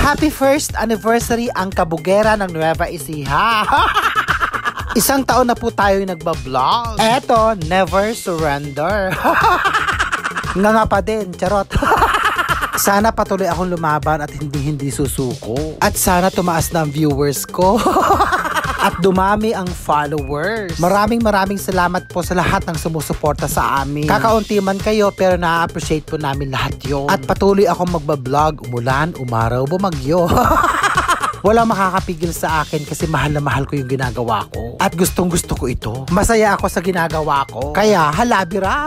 Happy first anniversary ang kabugera ng Nueva Ecija. Isang taon na po tayo nagbablog. Eto, never surrender. Nga pa din, charot. Sana patuloy akong lumaban at hindi susuko. At sana tumaas na ang viewers ko. At dumami ang followers. Maraming salamat po sa lahat ng sumusuporta sa amin. Kakaunti man kayo pero na-appreciate po namin lahat yun. At patuloy akong magbablog, umulan, umaraw, bumagyo. Walang makakapigil sa akin kasi mahal na mahal ko yung ginagawa ko. At gustong gusto ko ito. Masaya ako sa ginagawa ko. Kaya halabira.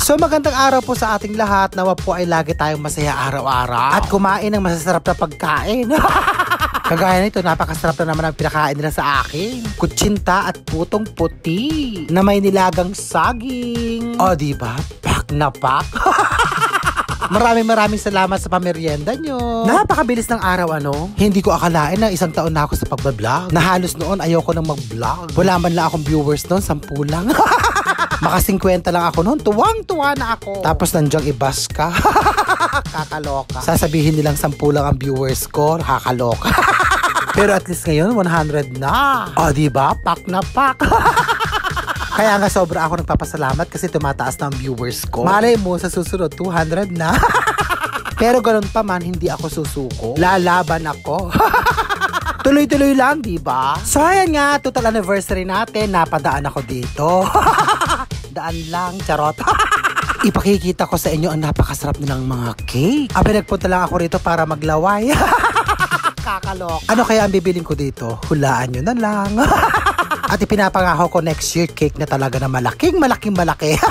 So magandang araw po sa ating lahat. Nawa po ay lagi tayong masaya araw-araw. At kumain ng masasarap na pagkain. Kagaya nito, napakasarap na naman ang pinakain nila sa akin. Kutsinta at putong puti na may nilagang saging. O diba? Pak na pak. Maraming salamat sa pamerienda nyo. Napakabilis ng araw, ano? Hindi ko akalain na isang taon na ako sa pagbablog. Na halos noon ayoko nang mag-vlog. Wala man lang akong viewers noon, 10 lang. Maka 50 lang ako noon, tuwang-tuwa na ako. Tapos nandiyan ibas ka. Kakaloka. Sasabihin nilang 10 lang ang viewers ko, kakaloka. Pero at least ngayon 100 na. O diba? Pak na pak. Kaya nga sobra ako nagpapasalamat kasi tumataas na ang viewers ko. Malay mo sa susunod 200 na. Pero ganun pa man, hindi ako susuko. Lalaban ako. Tuloy-tuloy lang, diba? So ayan nga, total anniversary natin. Napadaan ako dito. Daan lang, charot. Ipakikita ko sa inyo ang napakasarap nilang mga cake. Nagpunta lang ako rito para maglaway. Kakalok. Ano kaya ang bibiling ko dito? Hulaan nyo na lang. At ipinapangako ko next year cake na talaga na malaking malaki.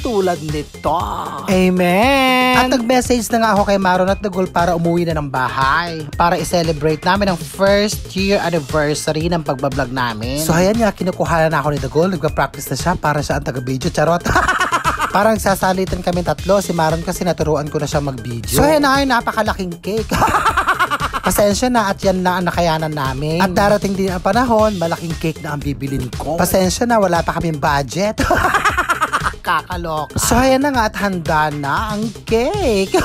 Tulad nito. Amen. At nag-message na nga ako kay Maron at Nagol para umuwi na ng bahay. Para i-celebrate namin ang first year anniversary ng pagbablog namin. So ayan nga, kinukuha na ako ni Nagol. Nagpa-practice na siya para siya ang taga-video. Charot. Parang sasalitan kami tatlo. Si Maron kasi naturuan ko na siya mag-video. So ayan na yung napakalaking cake. Pasensya na at yan na ang nakayanan namin. At darating din ang panahon, malaking cake na ang bibilin ko. Pasensya na, wala pa kaming budget. Kakaloka. So ayan na nga at handa na ang cake.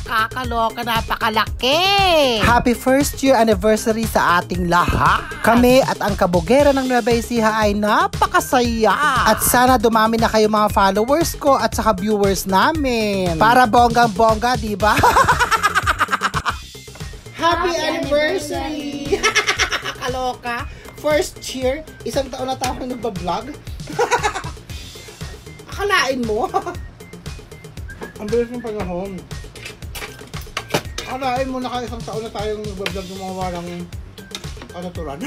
Kakaloka, napakalaki. Happy first year anniversary sa ating lahat. Kami at ang kabugera ng Nueva Ecija ay napakasaya. At sana dumami na kayo mga followers ko at saka viewers namin. Para bonggang-bongga, diba? Happy anniversary! Kaloka. First year, isang taon na tayo nagbablog. Akalain mo? Ang bilis ng panahon. Akalain mo na isang taon na tayong nagbablog ng mga walang kanaturan.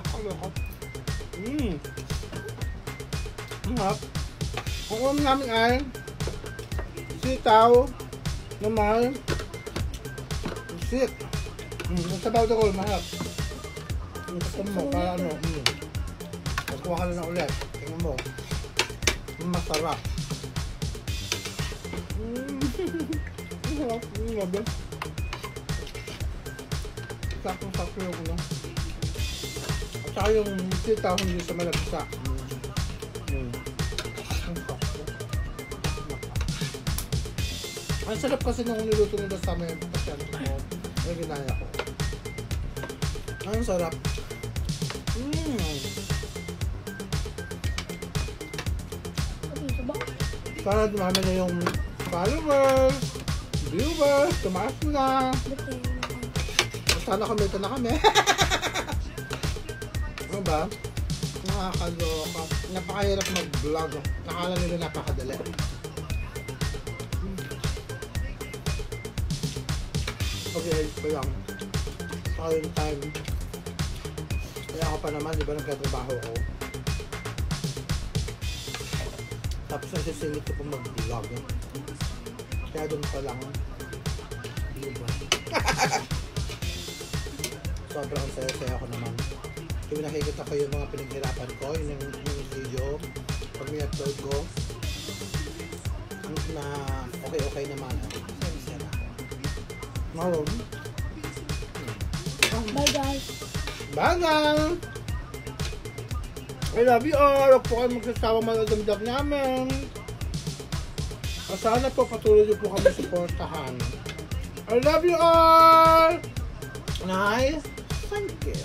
Kaloka. Ang ulam namin ay sitaw na may sit. Sabaw na ko, mahal. Gusto mo, para ano. Magkuha ka na ulit. Tingnan mo. Masarap. Masarap. Masarap. Sakong-sakto yung ulo. At saka yung sitaw hindi sa malagsa. Ang sarap kasi nung niluto nila sa may pasyente ko. May ginaya ko. Ang sarap. Sana dumami na yung followers, viewers, tumaas na. Sana kumita na kami. Ano ba? Nakakaloka. Napakahirap mag-vlog. Nakala nila napakadali. Okay, pa lang. Saka yung time. Kaya ako pa naman, di ba nagkatrabaho ko? Tapos nasisingit ko pong mag-vlog. Kaya doon pa lang. Di ba? Sobrang saya-saya ako naman. Kung nakikita ko yung mga pinaghirapan ko, yung video, pag may-upload ko, na okay naman. Maroon. Bye guys. Bye guys. I love you all. Huwag po kayo magsasawa mga damdag namin. Sana po patuloy niyo po kami supportahan. I love you all! Nice! Thank you.